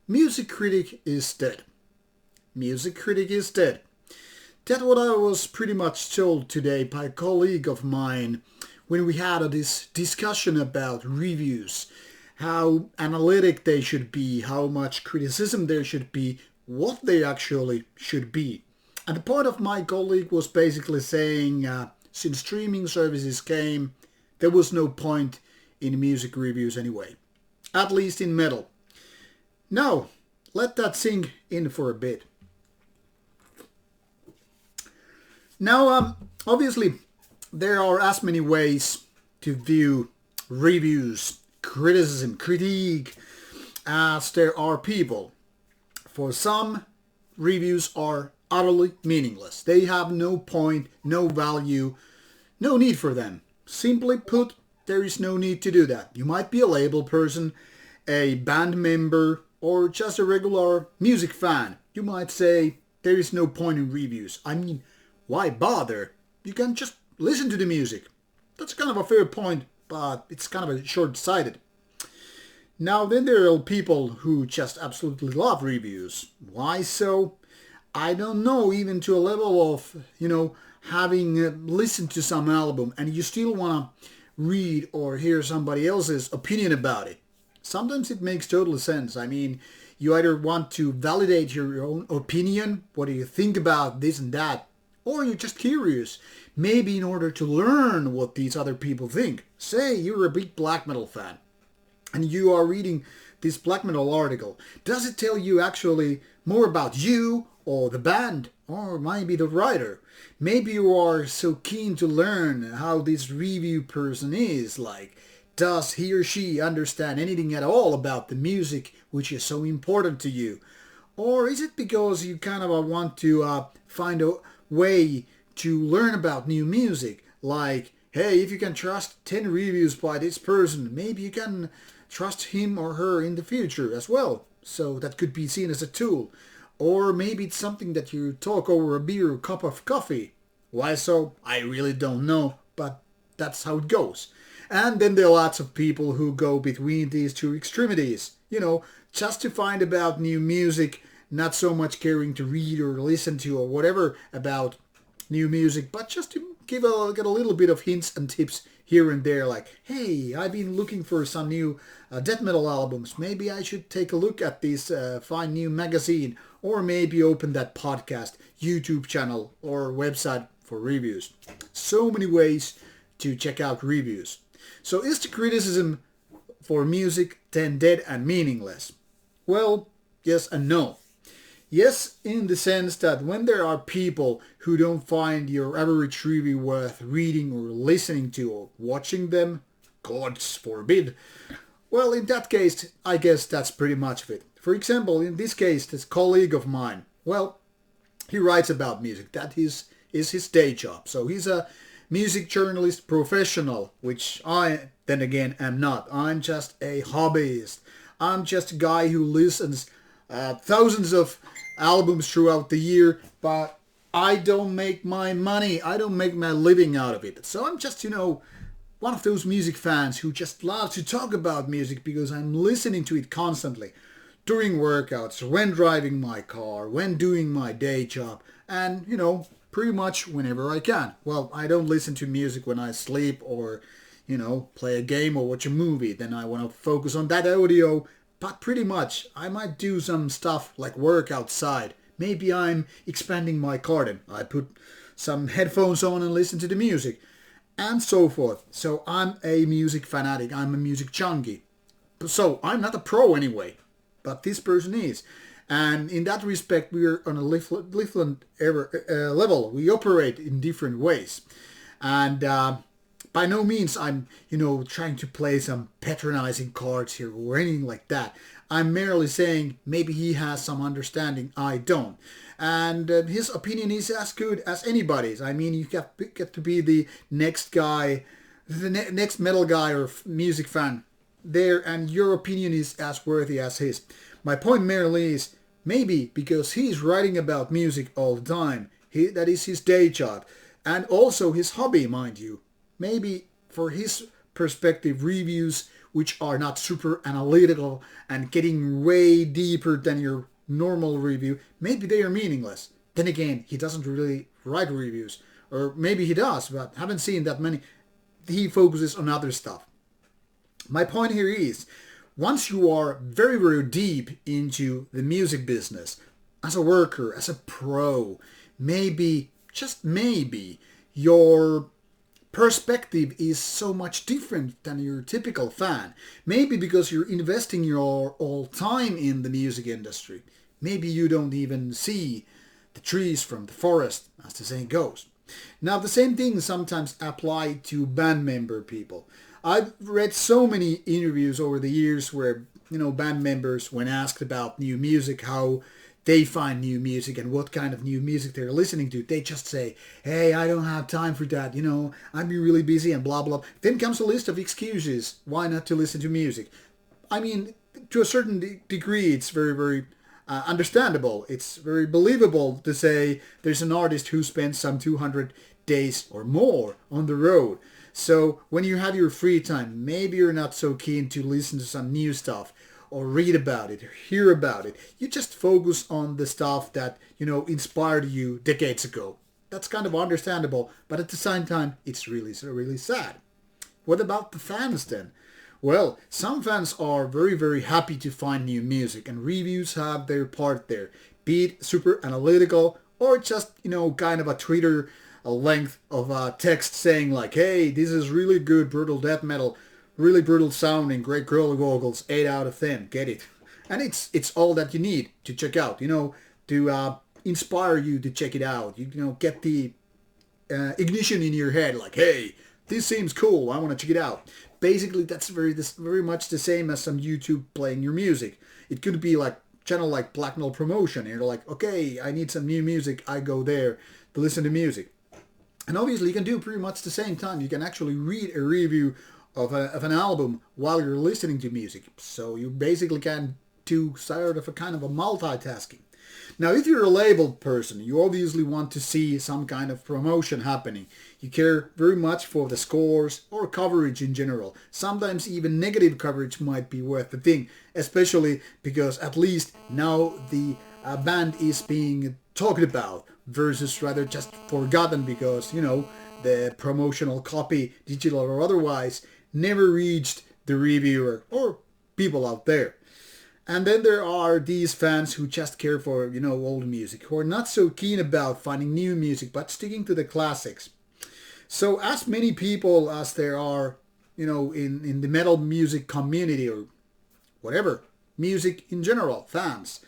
Music critic is dead. Music critic is dead. That's what I was pretty much told today by a colleague of mine when we had this discussion about reviews, how analytic they should be, how much criticism there should be, what they actually should be. And the point of my colleague was basically saying since streaming services came, there was no point in music reviews anyway, at least in metal. Now, let that sink in for a bit. Now, obviously, there are as many ways to view reviews, criticism, critique, as there are people. For some, reviews are utterly meaningless. They have no point, no value, no need for them. Simply put, there is no need to do that. You might be a label person, a band member, or just a regular music fan. You might say, there is no point in reviews. I mean, why bother? You can just listen to the music. That's kind of a fair point, but it's kind of a short-sighted. Now then there are people who just absolutely love reviews. Why so? I don't know, even to a level of, having listened to some album and you still want to read or hear somebody else's opinion about it. Sometimes it makes total sense. I mean, you either want to validate your own opinion, what do you think about this and that, or you're just curious, maybe in order to learn what these other people think. Say you're a big black metal fan and you are reading this black metal article. Does it tell you actually more about you or the band or maybe the writer? Maybe you are so keen to learn how this review person is, like does he or she understand anything at all about the music which is so important to you? Or is it because you kind of want to find a way to learn about new music? Like, hey, if you can trust 10 reviews by this person, maybe you can trust him or her in the future as well. So that could be seen as a tool. Or maybe it's something that you talk over a beer or cup of coffee. Why so? I really don't know, but that's how it goes. And then there are lots of people who go between these two extremities. Just to find about new music, not so much caring to read or listen to or whatever about new music, but just to get a little bit of hints and tips here and there, like, hey, I've been looking for some new death metal albums. Maybe I should take a look at this fine new magazine, or maybe open that podcast, YouTube channel, or website for reviews. So many ways to check out reviews. So is the criticism for music then dead and meaningless? Well, yes and no. Yes, in the sense that when there are people who don't find your average review worth reading or listening to or watching them, God forbid, well, in that case, I guess that's pretty much of it. For example, in this case, this colleague of mine, well, he writes about music. That is his day job. So he's a music journalist professional, which I, then again, am not. I'm just a hobbyist. I'm just a guy who listens thousands of albums throughout the year, but I don't make my money. I don't make my living out of it. So I'm just, one of those music fans who just love to talk about music because I'm listening to it constantly. During workouts, when driving my car, when doing my day job, and, pretty much whenever I can. Well, I don't listen to music when I sleep or, play a game or watch a movie. Then I want to focus on that audio. But pretty much, I might do some stuff like work outside. Maybe I'm expanding my garden. I put some headphones on and listen to the music. And so forth. So I'm a music fanatic. I'm a music junkie. So I'm not a pro anyway. But this person is. And in that respect, we are on a different level. We operate in different ways. And by no means I'm, trying to play some patronizing cards here or anything like that. I'm merely saying maybe he has some understanding I don't. And his opinion is as good as anybody's. I mean, you get to be the next guy, the next metal guy or music fan there, and your opinion is as worthy as his. My point merely is, maybe because he's writing about music all the time, that is his day job, and also his hobby, mind you. Maybe for his perspective, reviews which are not super analytical and getting way deeper than your normal review, maybe they are meaningless. Then again, he doesn't really write reviews. Or maybe he does, but haven't seen that many. He focuses on other stuff. My point here is, once you are very, very deep into the music business, as a worker, as a pro, maybe, just maybe, your perspective is so much different than your typical fan. Maybe because you're investing your all time in the music industry. Maybe you don't even see the trees from the forest, as the saying goes. Now, the same thing sometimes apply to band member people. I've read so many interviews over the years where, band members, when asked about new music, how they find new music and what kind of new music they're listening to, they just say, hey, I don't have time for that, I'd be really busy and blah, blah. Then comes a list of excuses why not to listen to music. I mean, to a certain degree, it's very, very understandable. It's very believable to say there's an artist who spends some 200 days or more on the road. So when you have your free time, maybe you're not so keen to listen to some new stuff or read about it or hear about it. You just focus on the stuff that, inspired you decades ago. That's kind of understandable, but at the same time, it's really, really sad. What about the fans then? Well, some fans are very, very happy to find new music, and reviews have their part there. Be it super analytical or just, kind of a Twitter length of a text saying like, hey, this is really good brutal death metal, really brutal sounding, great girl vocals, 8 out of 10, get it. And it's all that you need to check out, to inspire you to check it out. Get the ignition in your head like, hey, this seems cool, I want to check it out. Basically, that's very much the same as some YouTube playing your music. It could be like channel like Black Metal Promotion. You're like, okay, I need some new music. I go there to listen to music. And obviously, you can do pretty much the same time. You can actually read a review of an album while you're listening to music. So you basically can do sort of a kind of a multitasking. Now, if you're a labeled person, you obviously want to see some kind of promotion happening. You care very much for the scores or coverage in general. Sometimes even negative coverage might be worth the thing, especially because at least now the band is being talked about versus rather just forgotten because, the promotional copy, digital or otherwise, never reached the reviewer or people out there. And then there are these fans who just care for, old music, who are not so keen about finding new music, but sticking to the classics. So as many people as there are, in the metal music community or whatever, music in general, fans,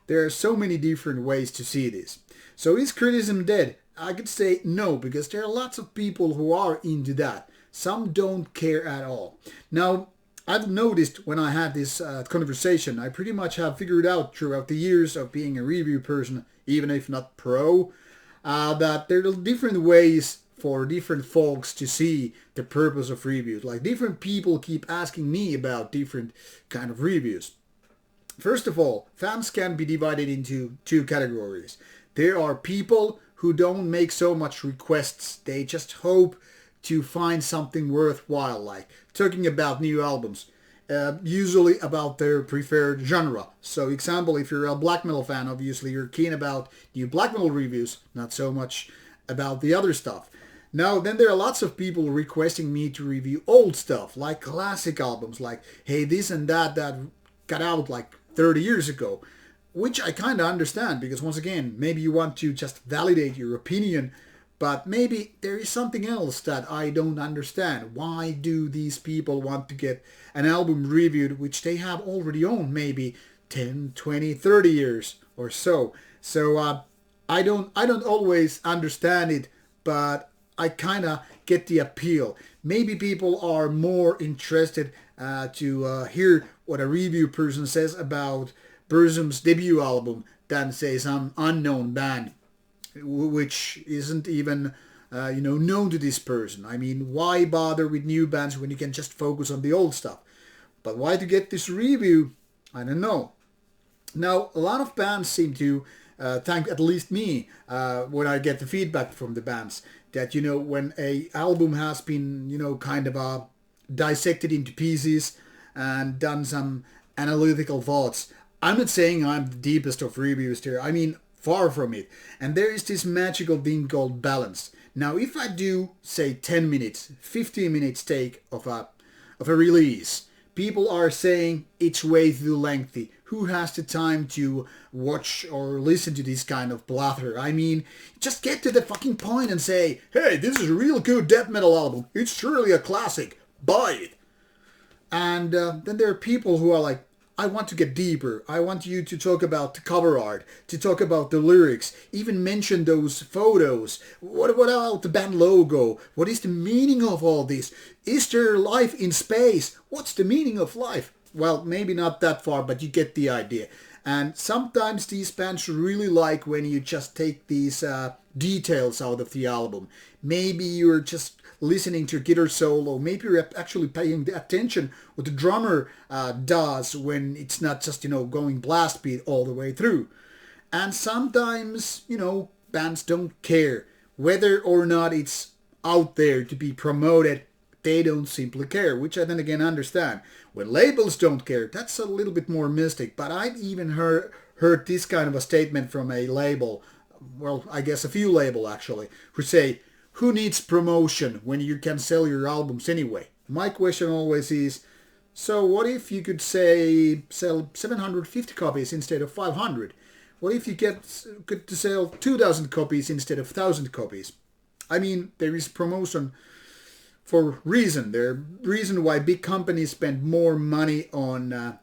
there are so many different ways to see this. So is criticism dead? I could say no, because there are lots of people who are into that. Some don't care at all. Now, I've noticed when I had this conversation, I pretty much have figured out throughout the years of being a review person, even if not pro, that there are different ways for different folks to see the purpose of reviews. Like different people keep asking me about different kind of reviews. First of all, fans can be divided into two categories. There are people who don't make so much requests. They just hope to find something worthwhile, like talking about new albums, usually about their preferred genre. So example, if you're a black metal fan, obviously you're keen about new black metal reviews, not so much about the other stuff. Now, then there are lots of people requesting me to review old stuff, like classic albums, like, hey, this and that got out like 30 years ago, which I kind of understand, because once again, maybe you want to just validate your opinion, but maybe there is something else that I don't understand. Why do these people want to get an album reviewed which they have already owned maybe 10, 20, 30 years or so? So I don't always understand it, but I kind of get the appeal. Maybe people are more interested to hear what a review person says about Burzum's debut album than say some unknown band which isn't even known to this person. I mean, why bother with new bands when you can just focus on the old stuff? But why to get this review? I don't know. Now, a lot of bands seem to thank at least me when I get the feedback from the bands that, when a album has been, kind of dissected into pieces and done some analytical thoughts. I'm not saying I'm the deepest of reviews here. I mean, far from it. And there is this magical thing called balance. Now, if I do, say, 10 minutes, 15 minutes take of a release, people are saying it's way too lengthy. Who has the time to watch or listen to this kind of blather? I mean, just get to the fucking point and say, hey, this is a real good death metal album. It's surely a classic. Buy it. And then there are people who are like, I want to get deeper. I want you to talk about the cover art, to talk about the lyrics, even mention those photos. What about the band logo? What is the meaning of all this? Is there life in space? What's the meaning of life? Well, maybe not that far, but you get the idea. And sometimes these bands really like when you just take these details out of the album. Maybe you're just listening to a guitar solo. Maybe you're actually paying attention what the drummer does when it's not just, going blast beat all the way through. And sometimes, bands don't care whether or not it's out there to be promoted. They don't simply care, which I then again understand. When labels don't care, that's a little bit more mystic. But I've even heard this kind of a statement from a label, well, I guess a few labels actually, who say, who needs promotion when you can sell your albums anyway? My question always is, so what if you could sell 750 copies instead of 500? What if you get to sell 2,000 copies instead of 1,000 copies? I mean, there is promotion for reason. There reason why big companies spend more money on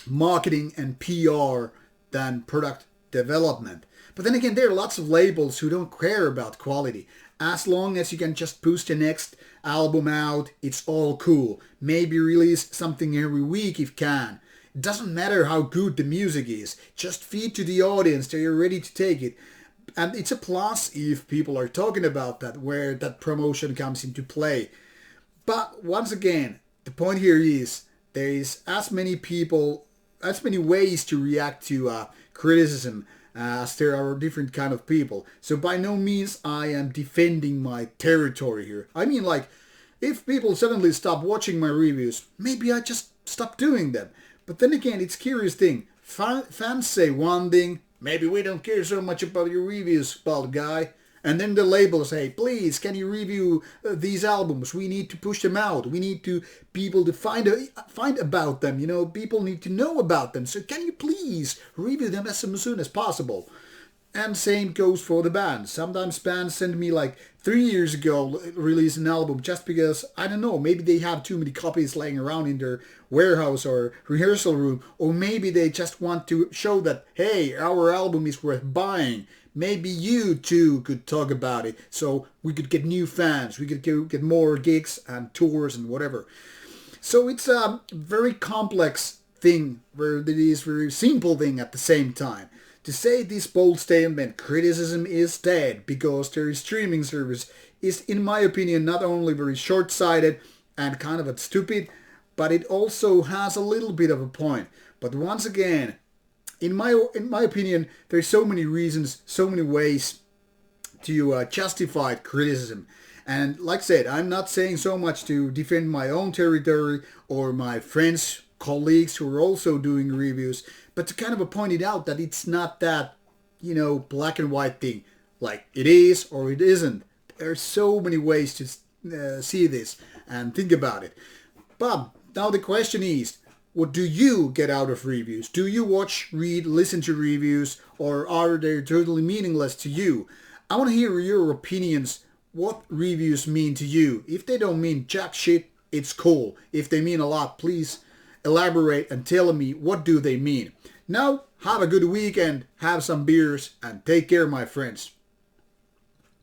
marketing and PR than product development. But then again, there are lots of labels who don't care about quality. As long as you can just push the next album out, it's all cool. Maybe release something every week if can. It doesn't matter how good the music is. Just feed to the audience that you're ready to take it. And it's a plus if people are talking about that, where that promotion comes into play. But once again, the point here is there is as many ways to react to criticism as there are different kind of people. So by no means I am defending my territory here. I mean, like, if people suddenly stop watching my reviews, maybe I just stop doing them. But then again, it's a curious thing. Fans say one thing, maybe we don't care so much about your reviews, bald guy. And then the labels say, please, can you review these albums? We need to push them out. We need people to find about them. People need to know about them. So can you please review them as soon as possible? And same goes for the bands. Sometimes bands send me like 3 years ago release an album just because, I don't know, maybe they have too many copies laying around in their warehouse or rehearsal room. Or maybe they just want to show that, hey, our album is worth buying. Maybe you too could talk about it so we could get new fans. We could get more gigs and tours and whatever. So it's a very complex thing where it is a very simple thing at the same time. To say this bold statement, criticism is dead because their streaming service is, in my opinion, not only very short-sighted and kind of stupid, but it also has a little bit of a point. But once again, in my opinion, there's so many reasons, so many ways to justify criticism. And like I said, I'm not saying so much to defend my own territory or my friends, colleagues who are also doing reviews, but to kind of point it out that it's not that, black and white thing. Like, it is or it isn't. There are so many ways to see this and think about it. But now the question is, what do you get out of reviews? Do you watch, read, listen to reviews, or are they totally meaningless to you? I want to hear your opinions. What reviews mean to you? If they don't mean jack shit, it's cool. If they mean a lot, please elaborate and tell me what do they mean. Now, have a good weekend, have some beers, and take care, my friends.